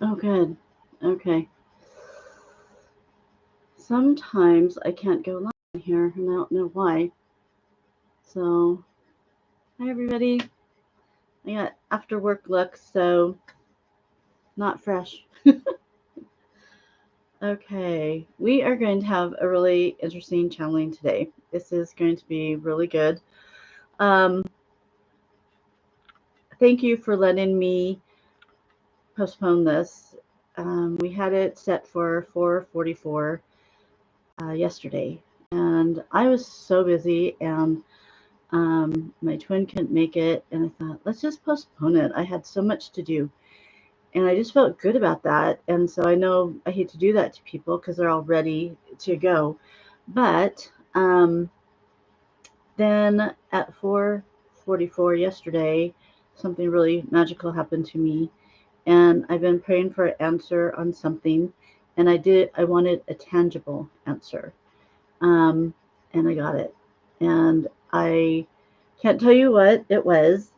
Oh, good. Okay. Sometimes I can't go live here, and I don't know why. So, hi everybody. I got after work look, so not fresh. Okay, we are going to have a really interesting channeling today. This is going to be really good. Um, Thank you for letting me postpone this. We had it set for 4:44 yesterday, and I was so busy, and my twin couldn't make it, and I thought, let's just postpone it. I had so much to do, and I just felt good about that. And so I know I hate to do that to people because they're all ready to go, but then at 4:44 yesterday, something really magical happened to me, and I've been praying for an answer on something, and I wanted a tangible answer, um, and I got it, and I can't tell you what it was,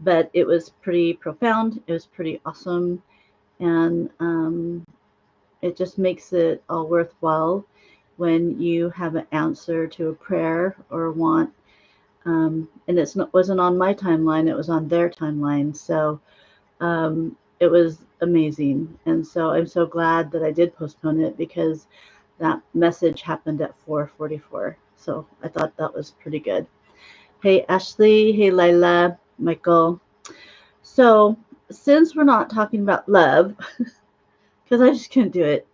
but it was pretty profound. It was pretty awesome, and it just makes it all worthwhile when you have an answer to a prayer or a want. And wasn't on my timeline; it was on their timeline. So it was amazing, and so I'm so glad that I did postpone it because that message happened at 4:44. So I thought that was pretty good. Hey Ashley, hey Lila, Michael. So since we're not talking about love, because I just can't do it.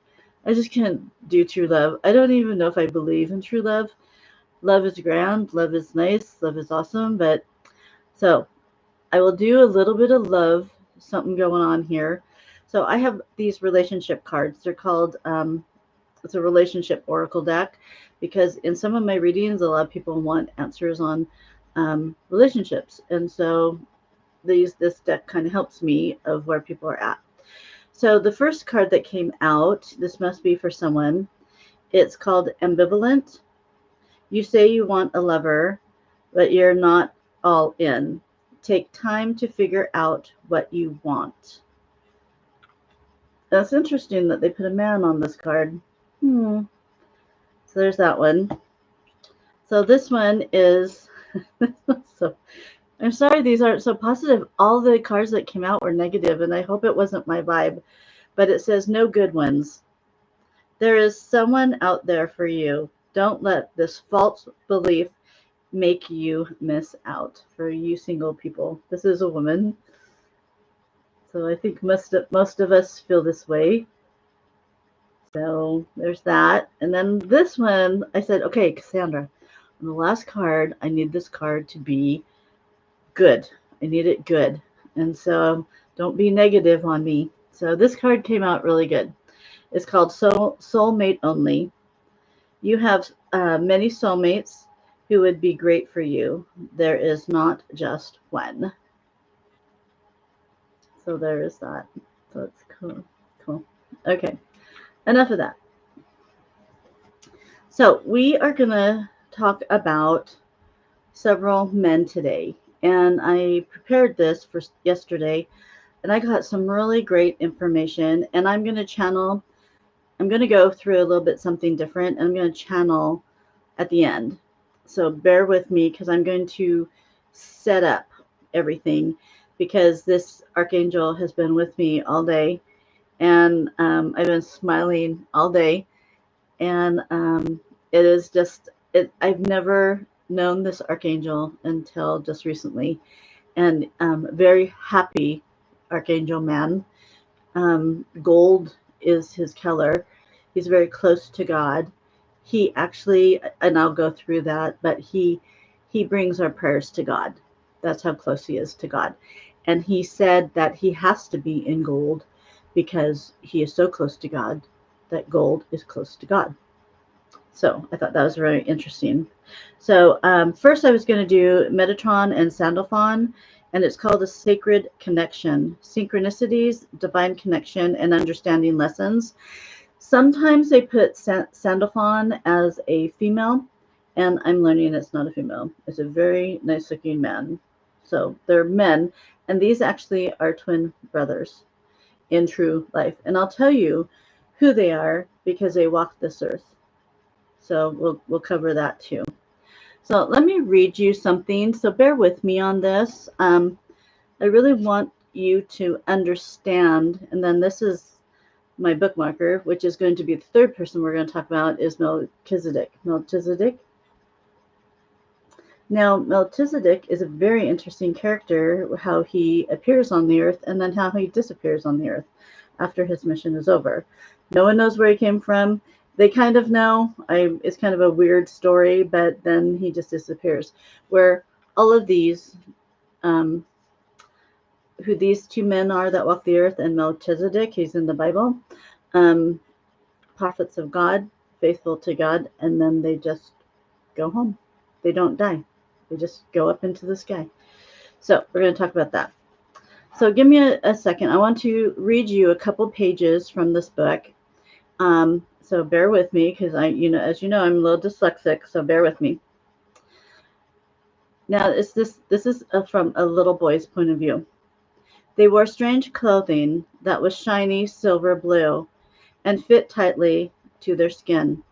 I just can't do true love. I don't even know if I believe in true love. Love is grand, love is nice, love is awesome, but so I will do a little bit of love, something going on here. So I have these relationship cards. They're called it's a relationship oracle deck because in some of my readings, a lot of people want answers on relationships, and so this deck kind of helps me of where people are at. So the first card that came out, this must be for someone. It's called ambivalent. You say you want a lover, but you're not all in. Take time to figure out what you want. That's interesting that they put a man on this card. Hmm. So there's that one. So this one is so I'm sorry these aren't so positive. All the cards that came out were negative, and I hope it wasn't my vibe. But it says no good ones. There is someone out there for you. Don't let this false belief make you miss out. For you single people, this is a woman. So I think most of us feel this way. So there's that. And then this one, I said, okay, Cassandra, on the last card, I need this card to be good. I need it good. And so don't be negative on me. So this card came out really good. It's called Soulmate Only. You have many soulmates who would be great for you. There is not just one. So there is that. So it's cool. Cool. Okay. Enough of that. So we are going to talk about several men today. And I prepared this for yesterday, and I got some really great information. And I'm going to go through a little bit something different, and I'm going to channel at the end. So bear with me because I'm going to set up everything because this archangel has been with me all day, and I've been smiling all day, and it is just I've never known this archangel until just recently, and very happy archangel man. Gold is his color. He's very close to God. He actually, and I'll go through that, but he brings our prayers to God. That's how close he is to God. And he said that he has to be in gold because he is so close to God that gold is close to God. So I thought that was very interesting. So first I was going to do Metatron and Sandalphon, and it's called a sacred connection, synchronicities, divine connection, and understanding lessons. Sometimes they put Sandalphon as a female, and I'm learning it's not a female. It's a very nice looking man. So they're men, and these actually are twin brothers. in true life. And I'll tell you who they are because they walk this earth. So we'll cover that too. So let me read you something. So bear with me on this. I really want you to understand, and then this is my bookmarker, which is going to be the third person we're going to talk about, is Melchizedek. Now, Melchizedek is a very interesting character, how he appears on the earth and then how he disappears on the earth after his mission is over. No one knows where he came from. They kind of know. It's kind of a weird story, but then he just disappears. Where all of these, who these two men are that walk the earth, and Melchizedek, he's in the Bible, prophets of God, faithful to God, and then they just go home. They don't die. They just go up into the sky. So we're going to talk about that. So give me a second. I want to read you a couple pages from this book. So bear with me because as you know, I'm a little dyslexic, so bear with me. Now, this is from a little boy's point of view. They wore strange clothing that was shiny silver blue and fit tightly to their skin.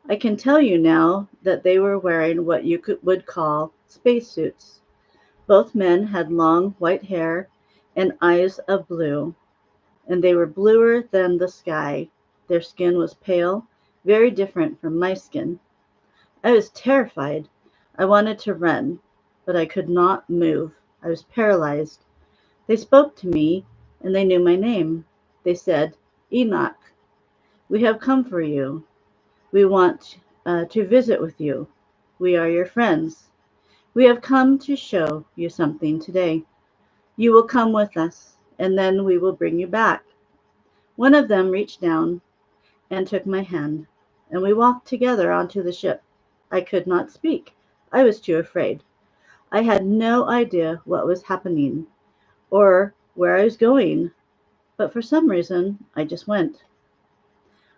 I can tell you now that they were wearing what you would call spacesuits. Both men had long white hair and eyes of blue, and they were bluer than the sky. Their skin was pale, very different from my skin. I was terrified. I wanted to run, but I could not move. I was paralyzed. They spoke to me, and they knew my name. They said, "Enoch, we have come for you. We want to visit with you. We are your friends. We have come to show you something today. You will come with us, and then we will bring you back." One of them reached down and took my hand, and we walked together onto the ship. I could not speak. I was too afraid. I had no idea what was happening or where I was going, but for some reason I just went.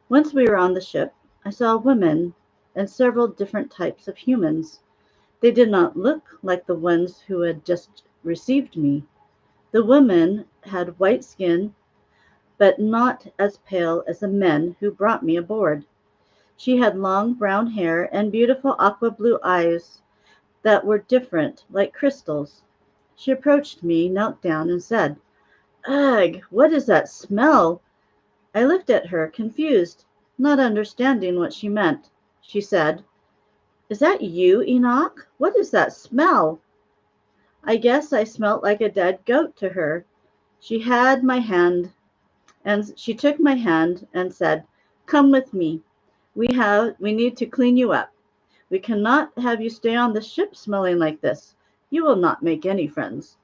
Once we were on the ship, I saw women and several different types of humans. They did not look like the ones who had just received me. The women had white skin, but not as pale as the men who brought me aboard. She had long brown hair and beautiful aqua blue eyes that were different, like crystals. She approached me, knelt down, and said, "Ugh, what is that smell?" I looked at her, confused, not understanding what she meant. She said, "Is that you, Enoch? What is that smell?" I guess I smelt like a dead goat to her. She had my hand, and she took my hand and said, "Come with me. We need to clean you up. We cannot have you stay on the ship smelling like this. You will not make any friends."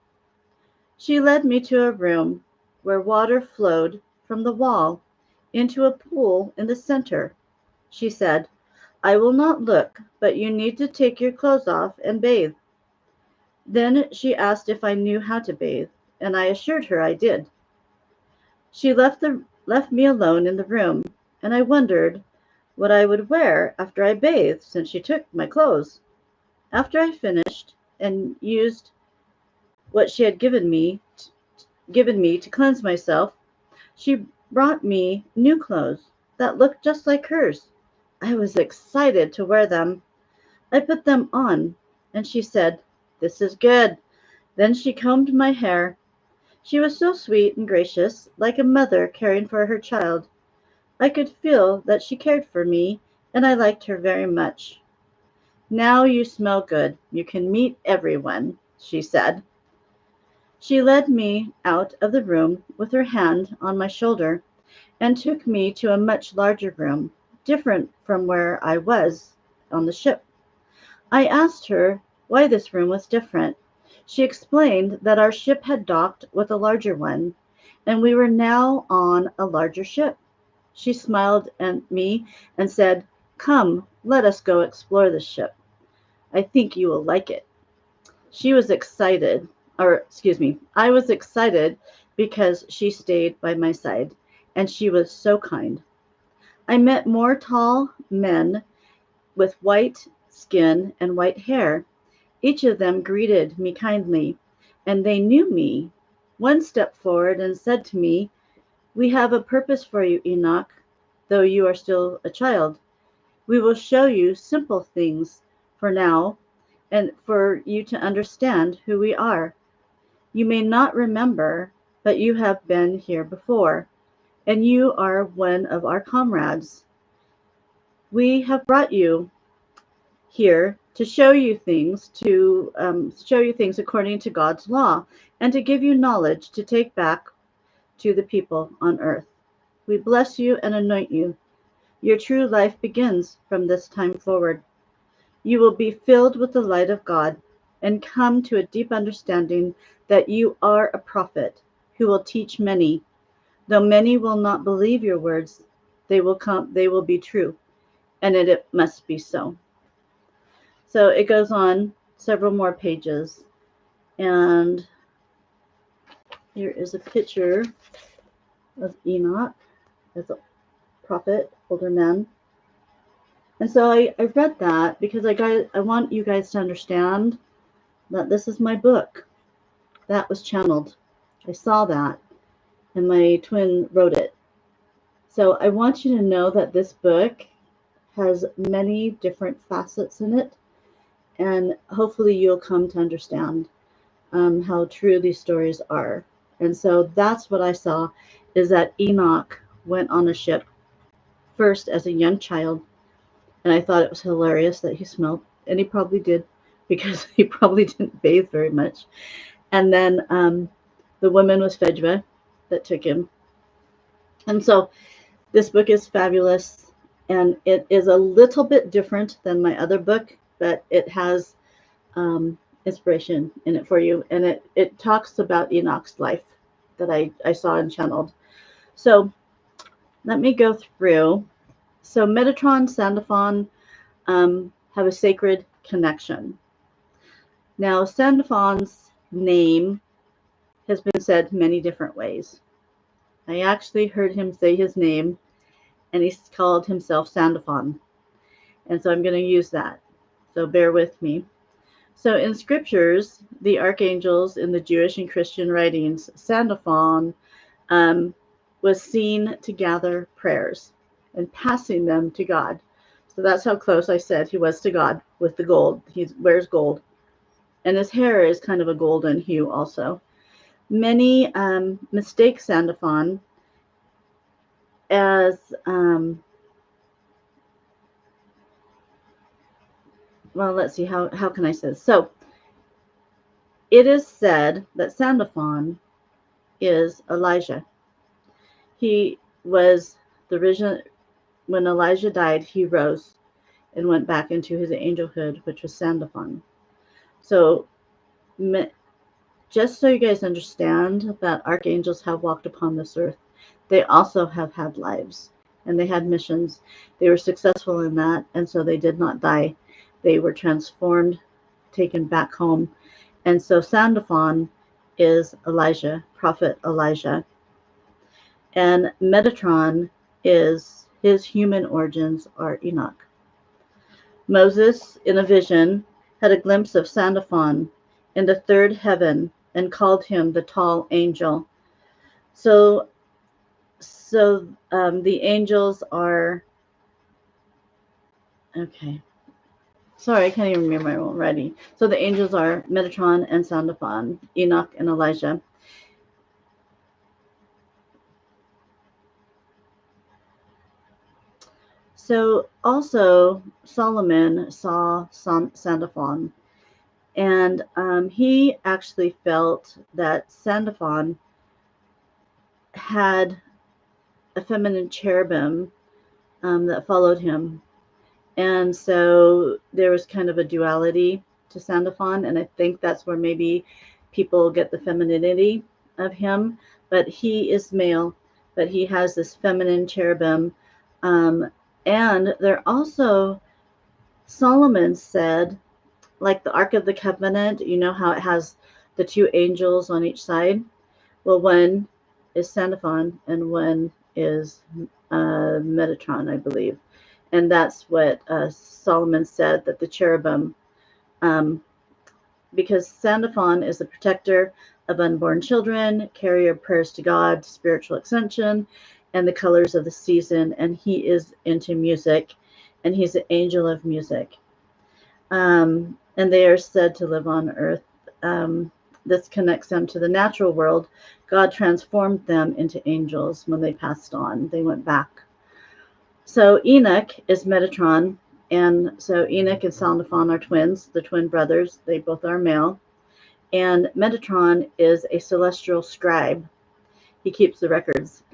She led me to a room where water flowed from the wall into a pool in the center. She said, "I will not look, but you need to take your clothes off and bathe." Then she asked if I knew how to bathe, and I assured her I did. She left me alone in the room, and I wondered what I would wear after I bathed, since she took my clothes. After I finished and used what she had given me to cleanse myself, she brought me new clothes that looked just like hers. I was excited to wear them. I put them on, and she said, "This is good." Then she combed my hair. She was so sweet and gracious, like a mother caring for her child. I could feel that she cared for me, and I liked her very much. "Now you smell good. You can meet everyone," she said. She led me out of the room with her hand on my shoulder and took me to a much larger room, different from where I was on the ship. I asked her why this room was different. She explained that our ship had docked with a larger one, and we were now on a larger ship. She smiled at me and said, "Come, let us go explore the ship. I think you will like it." She was excited, I was excited because she stayed by my side, and she was so kind. I met more tall men with white skin and white hair. Each of them greeted me kindly, and they knew me. One stepped forward and said to me, We have a purpose for you, Enoch, though you are still a child. We will show you simple things for now and for you to understand who we are. You may not remember, but you have been here before, and you are one of our comrades. We have brought you here to show you things, according to God's law, and to give you knowledge to take back to the people on earth. We bless you and anoint you. Your true life begins from this time forward. You will be filled with the light of God and come to a deep understanding that you are a prophet who will teach many. Though many will not believe your words, they will be true, and it must be so. So it goes on several more pages, and here is a picture of Enoch as a prophet, older man. And so I read that because I want you guys to understand that this is my book. That was channeled. I saw that, and my twin wrote it. So I want you to know that this book has many different facets in it, and hopefully you'll come to understand how true these stories are. And so that's what I saw, is that Enoch went on a ship first as a young child, and I thought it was hilarious that he smelled, and he probably did, because he probably didn't bathe very much. And then the woman was Fedra that took him. And so this book is fabulous, and it is a little bit different than my other book, but it has inspiration in it for you, and it talks about Enoch's life that I saw and channeled. So let me go through. So Metatron, Sandalphon have a sacred connection. Now, Sandalphon's name has been said many different ways. I actually heard him say his name, and he called himself Sandalphon. And so I'm going to use that. So bear with me. So in scriptures, the archangels in the Jewish and Christian writings, Sandalphon was seen to gather prayers and passing them to God. So that's how close I said he was to God with the gold. He wears gold. And his hair is kind of a golden hue also. Many mistake Sandalphon as, well, let's see, how can I say this? So it is said that Sandalphon is Elijah. He was the original, when Elijah died, he rose and went back into his angelhood, which was Sandalphon. So just so you guys understand that archangels have walked upon this earth, they also have had lives, and they had missions. They were successful in that, and so they did not die. They were transformed, taken back home. And so Sandalphon is Elijah, prophet Elijah. And Metatron is, his human origins are Enoch. Moses, in a vision, had a glimpse of Sandalphon in the third heaven and called him the tall angel. So the angels are, okay. Sorry, I can't even remember my own writing. So the angels are Metatron and Sandalphon, Enoch and Elijah. So also Solomon saw Sandalphon, and he actually felt that Sandalphon had a feminine cherubim that followed him. And so there was kind of a duality to Sandalphon, and I think that's where maybe people get the femininity of him. But he is male, but he has this feminine cherubim. And there also, Solomon said, like the Ark of the Covenant, you know how it has the two angels on each side? Well, one is Sandalphon and one is Metatron, I believe. And that's what Solomon said, that the cherubim because Sandalphon is the protector of unborn children, carrier of prayers to God, spiritual ascension, and the colors of the season. And he is into music, and he's the angel of music. And they are said to live on earth. This connects them to the natural world. God transformed them into angels when they passed on. They went back. So Enoch is Metatron. And so Enoch and Sandalphon are twins, the twin brothers. They both are male. And Metatron is a celestial scribe. He keeps the records.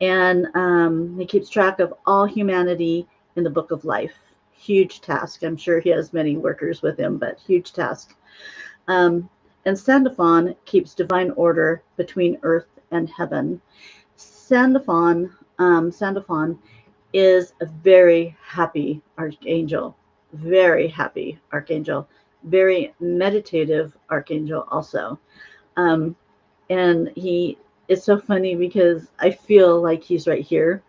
And he keeps track of all humanity in the book of life. Huge task. I'm sure he has many workers with him, but huge task. And Sandalphon keeps divine order between earth and heaven. Sandalphon is a very happy archangel, very meditative archangel also. And it's so funny because I feel like he's right here.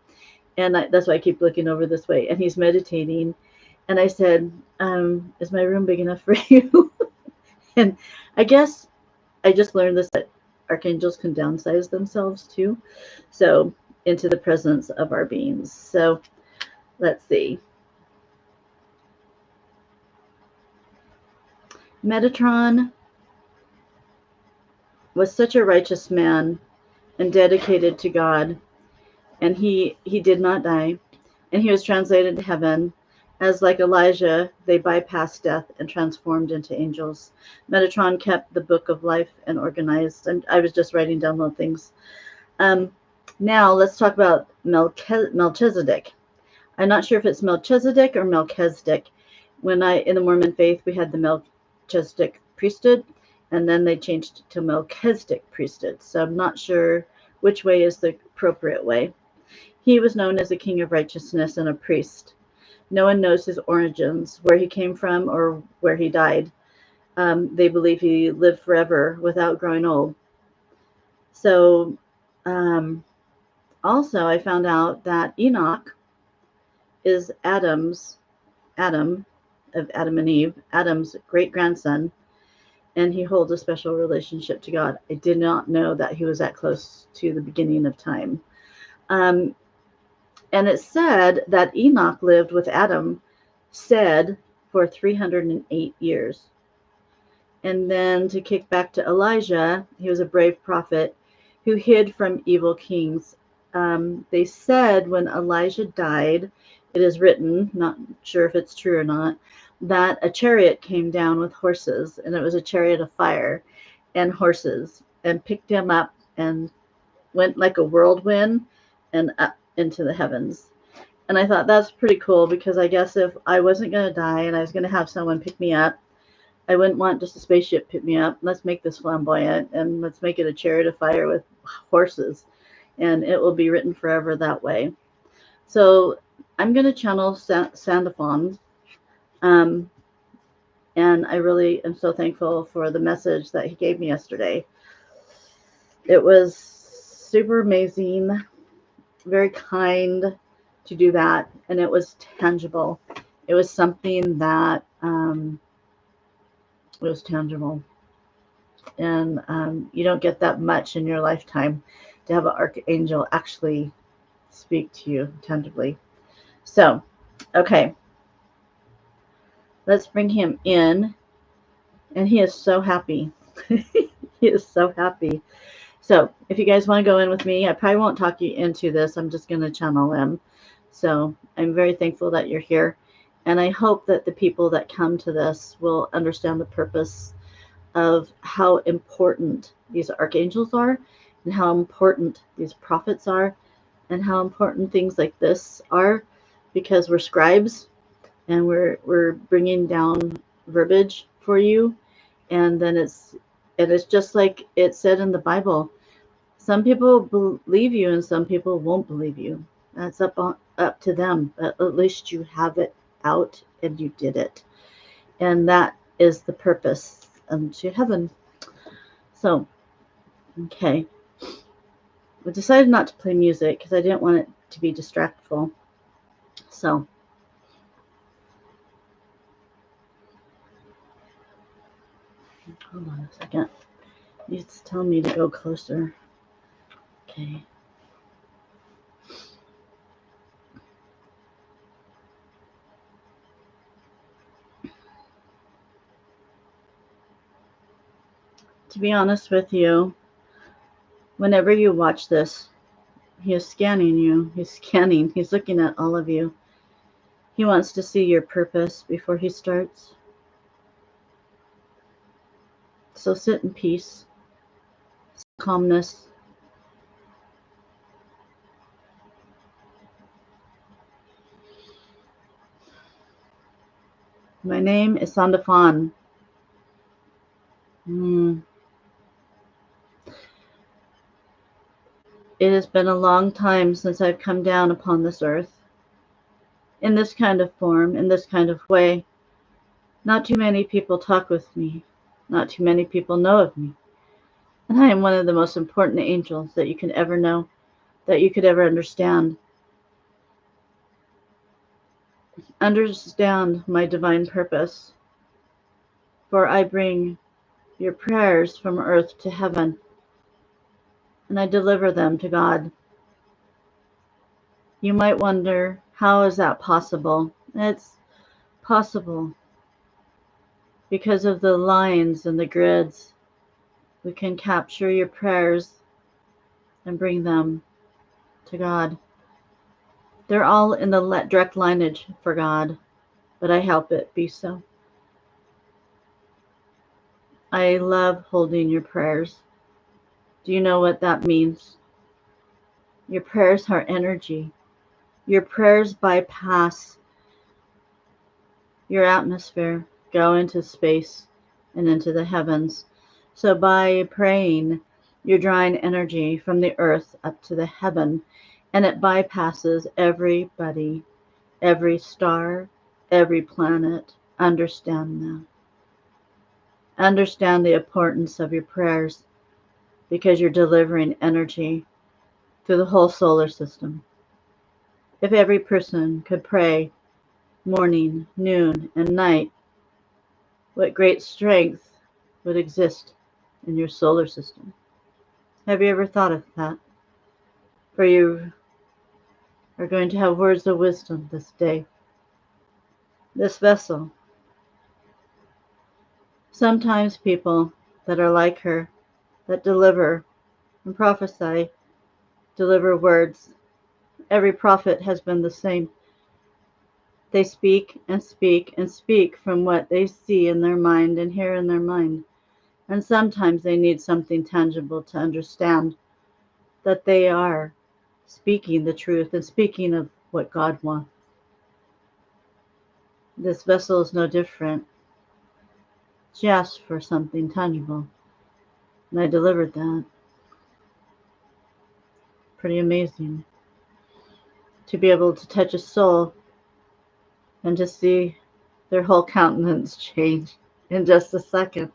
And that's why I keep looking over this way. And he's meditating. And I said, is my room big enough for you? And I guess I just learned this, that archangels can downsize themselves too. So into the presence of our beings. So let's see. Metatron was such a righteous man and dedicated to God. And he did not die. And he was translated to heaven. As like Elijah, they bypassed death and transformed into angels. Metatron kept the book of life and organized. And I was just writing down little things. Now let's talk about Melchizedek. I'm not sure if it's Melchizedek or Melchizedek. In the Mormon faith, we had the Melchizedek priesthood, and then they changed it to Melchizedek priesthood. So I'm not sure which way is the appropriate way. He was known as a king of righteousness and a priest. No one knows his origins, where he came from, or where he died. They believe he lived forever without growing old. So, also, I found out that Enoch is Adam of Adam and Eve, Adam's great-grandson, and he holds a special relationship to God. I did not know that he was that close to the beginning of time. And it said that Enoch lived with Adam, for 308 years. And then to kick back to Elijah, he was a brave prophet who hid from evil kings. They said when Elijah died, it is written, not sure if it's true or not, that a chariot came down with horses, and it was a chariot of fire and horses, and picked him up and went like a whirlwind and up into the heavens. And I thought that's pretty cool, because I guess if I wasn't going to die and I was going to have someone pick me up, I wouldn't want just a spaceship pick me up. Let's make this flamboyant, and let's make it a chariot of fire with horses, and it will be written forever that way. So I'm going to channel Sandalphon, and I really am so thankful for the message that he gave me yesterday. It was super amazing, very kind to do that, and it was tangible. It was something that was tangible, and you don't get that much in your lifetime to have an archangel actually speak to you tangibly. So, okay, let's bring him in, and he is so happy. He is so happy. So if you guys want to go in with me, I probably won't talk you into this. I'm just going to channel him. So I'm very thankful that you're here. And I hope that the people that come to this will understand the purpose of how important these archangels are, and how important these prophets are, and how important things like this are, because we're scribes, and we're bringing down verbiage for you. And then it's just like it said in the Bible. Some people believe you, and some people won't believe you. That's up to them. But at least you have it out, and you did it. And that is the purpose unto heaven. So, okay. I decided not to play music because I didn't want it to be distractful. So, Hold on a second. It's telling me to go closer. Okay. To be honest with you, whenever you watch this, he is scanning you. He's scanning. He's looking at all of you. He wants to see your purpose before he starts. So sit in peace, calmness. My name is Sandalphon. It has been a long time since I've come down upon this earth. In this kind of form, in this kind of way. Not too many people talk with me. Not too many people know of me. And I am one of the most important angels that you can ever know, that you could ever understand. Understand my divine purpose, for I bring your prayers from earth to heaven, and I deliver them to God. You might wonder, how is that possible? It's possible because of the lines and the grids. We can capture your prayers and bring them to God. They're all in the direct lineage for God, but I help it be so. I love holding your prayers. Do you know what that means? Your prayers are energy. Your prayers bypass your atmosphere, go into space and into the heavens. So by praying, you're drawing energy from the earth up to the heaven, and it bypasses everybody, every star, every planet. Understand that. Understand the importance of your prayers, because you're delivering energy through the whole solar system. If every person could pray morning, noon, and night, what great strength would exist in your solar system? Have you ever thought of that? For you are going to have words of wisdom this day. This vessel. Sometimes people that are like her, that deliver and prophesy, deliver words. Every prophet has been the same. They speak and speak and speak from what they see in their mind and hear in their mind. And sometimes they need something tangible to understand that they are speaking the truth and speaking of what God wants. This vessel is no different. She asked for something tangible, and I delivered that. Pretty amazing to be able to touch a soul and to see their whole countenance change in just a second.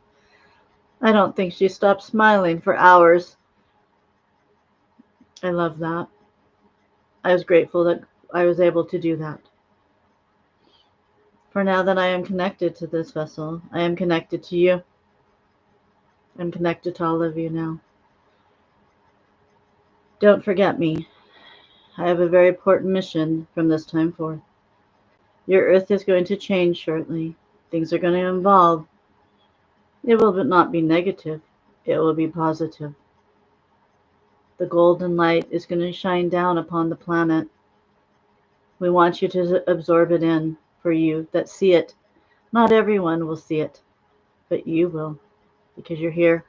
I don't think she stopped smiling for hours. I love that. I was grateful that I was able to do that. For now that I am connected to this vessel, I am connected to you. I'm connected to all of you now. Don't forget me. I have a very important mission from this time forth. Your earth is going to change shortly. Things are going to evolve. It will not be negative. It will be positive. The golden light is going to shine down upon the planet. We want you to absorb it in, for you that see it. Not everyone will see it, but you will, because you're here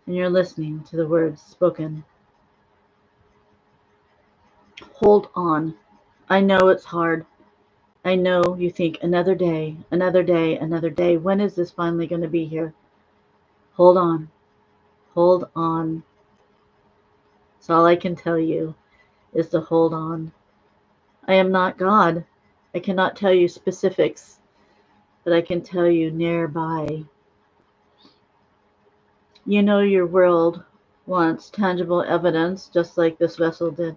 and you're listening to the words spoken. Hold on. I know it's hard. I know you think another day, another day, another day. When is this finally going to be here? Hold on. Hold on. So all I can tell you is to hold on. I am not God. I cannot tell you specifics, but I can tell you nearby. You know your world wants tangible evidence, just like this vessel did.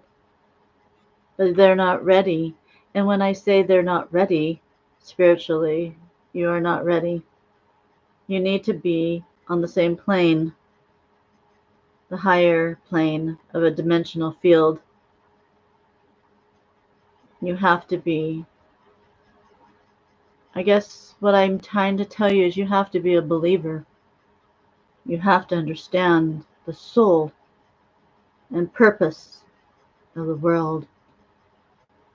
But they're not ready. And when I say they're not ready, spiritually, you are not ready. You need to be on the same plane, the higher plane of a dimensional field. You have to be, I guess what I'm trying to tell you is you have to be a believer. You have to understand the soul and purpose of the world.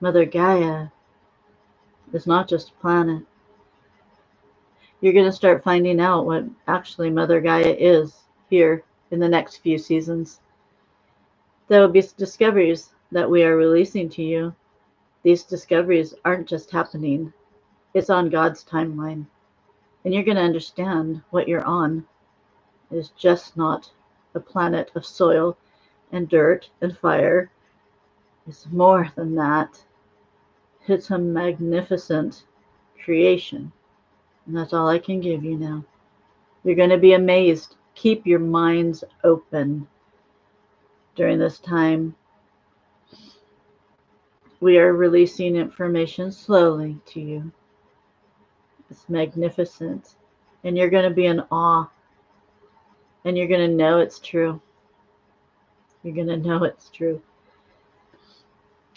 Mother Gaia is not just a planet. You're going to start finding out what actually Mother Gaia is here in the next few seasons. There will be discoveries that we are releasing to you. These discoveries aren't just happening. It's on God's timeline. And you're going to understand what you're on is just not a planet of soil and dirt and fire. It's more than that. It's a magnificent creation. And that's all I can give you now. You're going to be amazed. Keep your minds open during this time. We are releasing information slowly to you. It's magnificent. And you're going to be in awe. And you're going to know it's true. You're going to know it's true.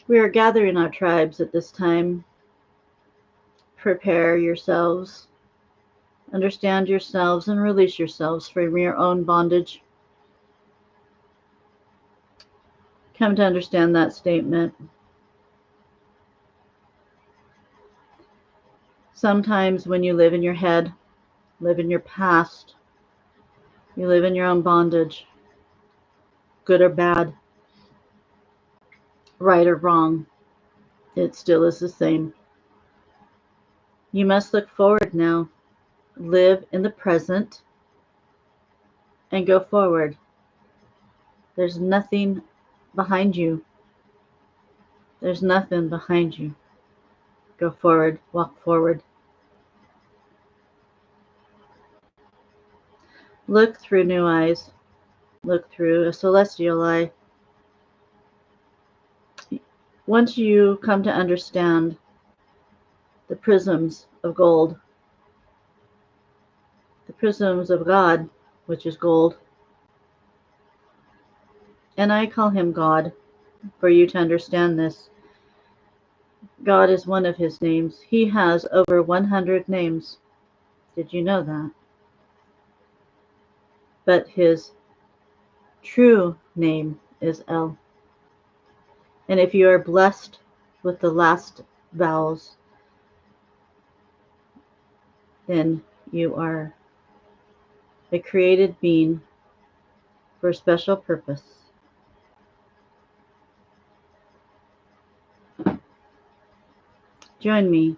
We are gathering our tribes at this time. Prepare yourselves. Understand yourselves and release yourselves from your own bondage. Come to understand that statement. Sometimes when you live in your head, live in your past, you live in your own bondage, good or bad, right or wrong, it still is the same. You must look forward now, live in the present, and go forward. There's nothing behind you. There's nothing behind you. Go forward, walk forward. Look through new eyes. Look through a celestial eye. Once you come to understand the prisms of gold, the prisms of God, which is gold, and I call him God for you to understand this. God is one of his names. He has over 100 names. Did you know that? But his true name is El. And if you are blessed with the last vowels, then you are a created being for a special purpose. Join me.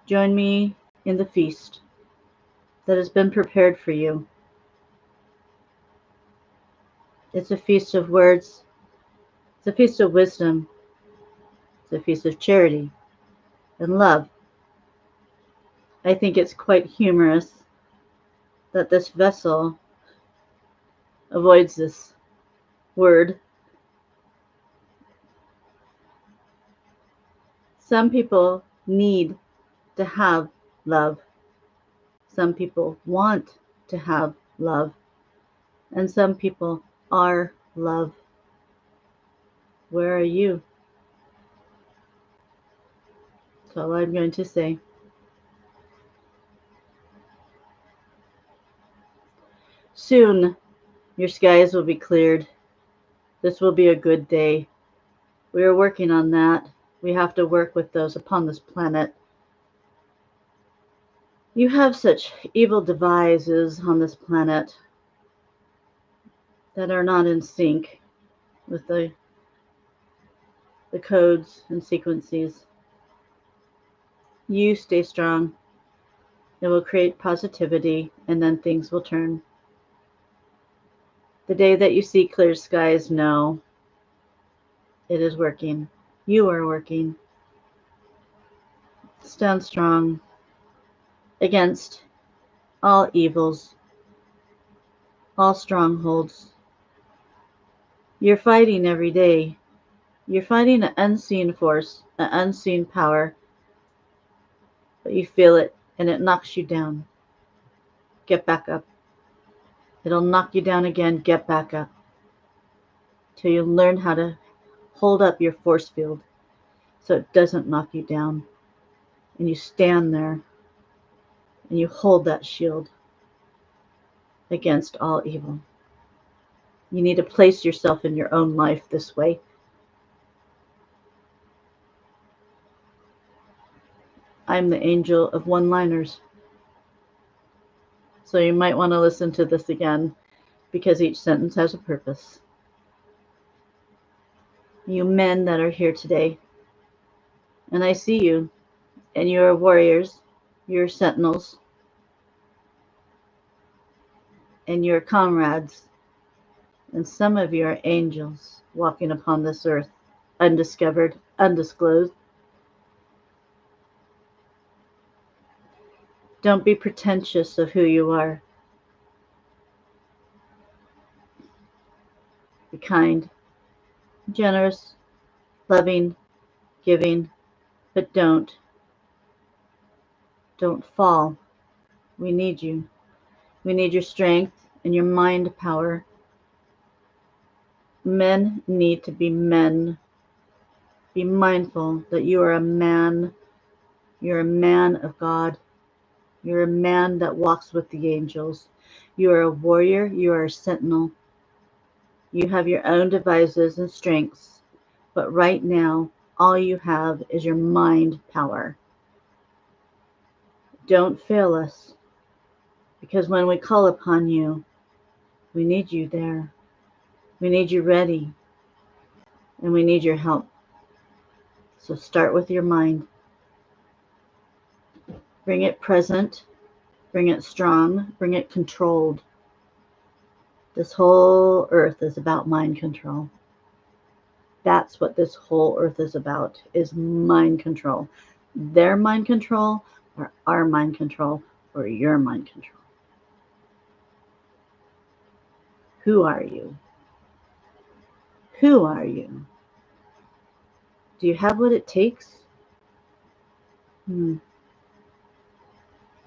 Join me in the feast that has been prepared for you. It's a feast of words. It's a feast of wisdom. It's a feast of charity and love. I think it's quite humorous that this vessel avoids this word. Some people need to have love. Some people want to have love. And some people are love. Where are you? That's all I'm going to say. Soon, your skies will be cleared. This will be a good day. We are working on that. We have to work with those upon this planet. You have such evil devices on this planet that are not in sync with the codes and sequences. You stay strong. It will create positivity, and then things will turn. The day that you see clear skies, know it is working. You are working. Stand strong against all evils, all strongholds. You're fighting every day. You're fighting an unseen force, an unseen power, but you feel it and it knocks you down. Get back up. It'll knock you down again. Get back up. Till you learn how to hold up your force field so it doesn't knock you down. And you stand there and you hold that shield against all evil. You need to place yourself in your own life this way. I'm the angel of one-liners. So you might want to listen to this again because each sentence has a purpose. You men that are here today, and I see you, and you are warriors, you're sentinels, and you're comrades, and some of you are angels walking upon this earth, undiscovered, undisclosed. Don't be pretentious of who you are. Be kind, generous, loving, giving, but don't fall. We need you. We need your strength and your mind power. Men need to be men. Be mindful that you are a man. You're a man of God. You're a man that walks with the angels. You are a warrior. You are a sentinel. You have your own devices and strengths, but right now, all you have is your mind power. Don't fail us, because when we call upon you, we need you there. We need you ready, and we need your help. So start with your mind. Bring it present, bring it strong, bring it controlled. This whole earth is about mind control. That's what this whole earth is about, is mind control. Their mind control or our mind control or your mind control. Who are you? Who are you? Do you have what it takes? If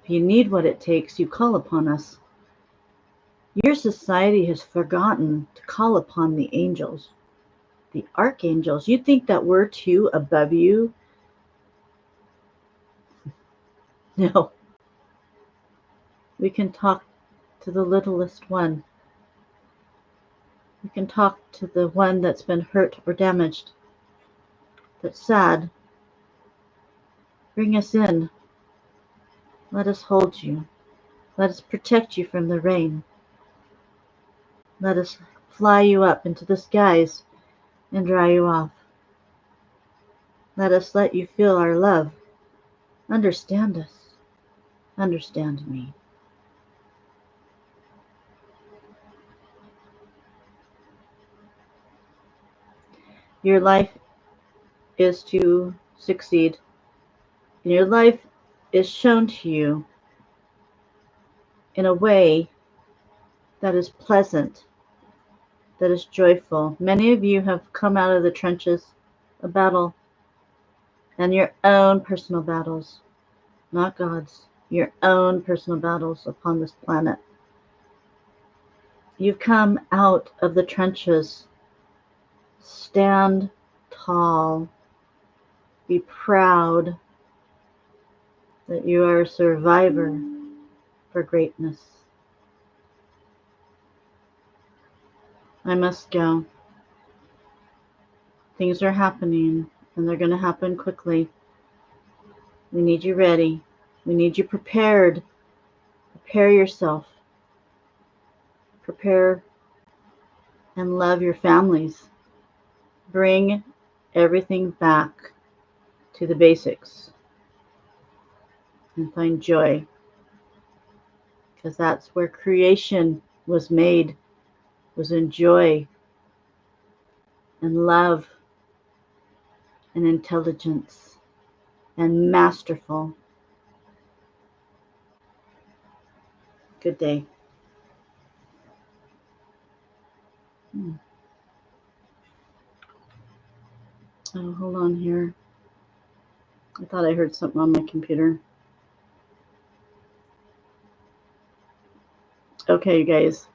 you need what it takes, you call upon us. Your society has forgotten to call upon the angels, the archangels. You think that we're too above you? No. We can talk to the littlest one. We can talk to the one that's been hurt or damaged, that's sad. Bring us in. Let us hold you. Let us protect you from the rain. Let us fly you up into the skies and dry you off. Let us let you feel our love. Understand us. Understand me. Your life is to succeed. And your life is shown to you in a way that is pleasant, that is joyful. Many of you have come out of the trenches, a battle, and your own personal battles, not God's, your own personal battles upon this planet. You've come out of the trenches. Stand tall. Be proud that you are a survivor for greatness. I must go. Things are happening, and they're going to happen quickly. We need you ready. We need you prepared. Prepare yourself. Prepare and love your families. Bring everything back to the basics and find joy, because that's where creation was made, was in joy and love and intelligence and masterful. Good day. Oh, hold on here. I thought I heard something on my computer. Okay, you guys.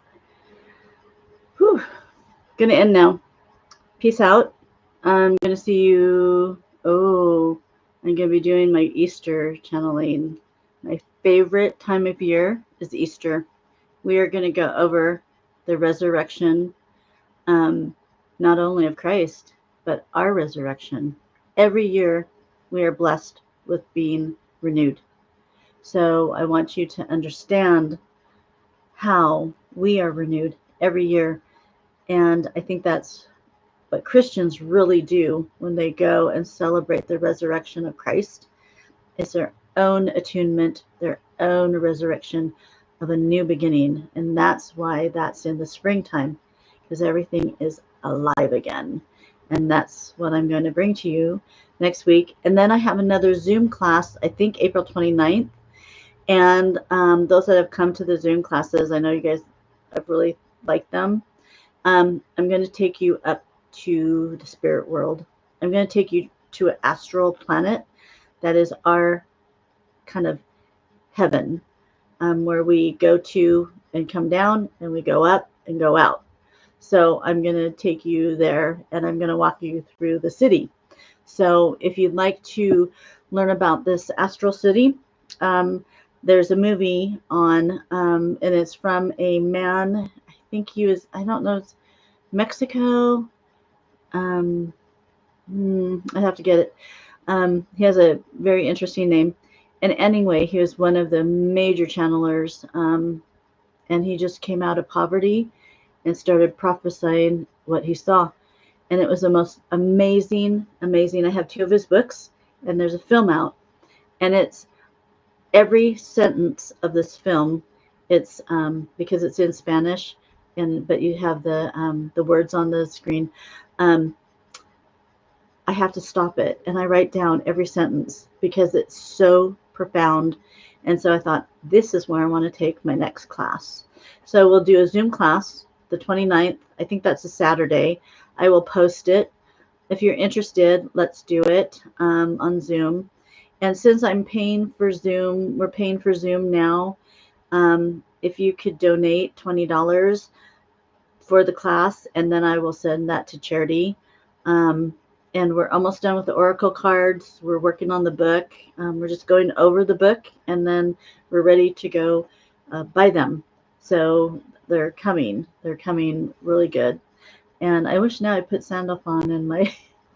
Whew. Gonna end now. Peace out. I'm gonna see you. Oh, I'm gonna be doing my Easter channeling. My favorite time of year is Easter. We are gonna go over the resurrection, not only of Christ, but our resurrection. Every year, we are blessed with being renewed. So I want you to understand how we are renewed every year. And I think that's what Christians really do when they go and celebrate the resurrection of Christ. It's their own attunement, their own resurrection of a new beginning. And that's why that's in the springtime, because everything is alive again. And that's what I'm going to bring to you next week. And then I have another Zoom class, I think April 29th. And those that have come to the Zoom classes, I know you guys have really liked them. I'm going to take you up to the spirit world. I'm going to take you to an astral planet that is our kind of heaven, where we go to and come down, and we go up and go out. So I'm going to take you there, and I'm going to walk you through the city. So if you'd like to learn about this astral city, there's a movie on, and it's from a man. I think he was, I don't know, it's Mexico. I have to get it. He has a very interesting name. And anyway, he was one of the major channelers, and he just came out of poverty and started prophesying what he saw. And it was the most amazing. I have 2 of his books, and there's a film out. And it's every sentence of this film. It's because it's in Spanish, but you have the words on the screen. I have to stop it, and I write down every sentence because it's so profound. And so I thought, this is where I want to take my next class. So we'll do a Zoom class the 29th. I think that's a Saturday. I will post it. If you're interested, let's do it on Zoom. And since I'm paying for Zoom, we're paying for Zoom now. If you could donate $20 for the class, and then I will send that to charity. And we're almost done with the oracle cards. We're working on the book. We're just going over the book, and then we're ready to go buy them. So they're coming. They're coming really good. And I wish now I put Sandalphon in my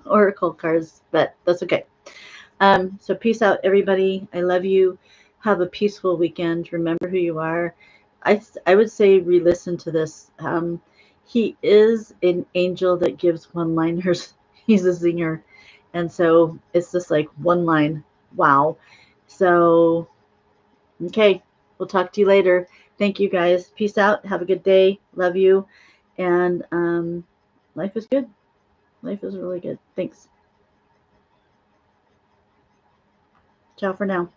oracle cards, but that's okay. So peace out, everybody. I love you. Have a peaceful weekend. Remember who you are. I would say re-listen to this. He is an angel that gives one-liners. He's a zinger. And so it's just like one line. Wow. So, okay. We'll talk to you later. Thank you, guys. Peace out. Have a good day. Love you. And life is good. Life is really good. Thanks. Ciao for now.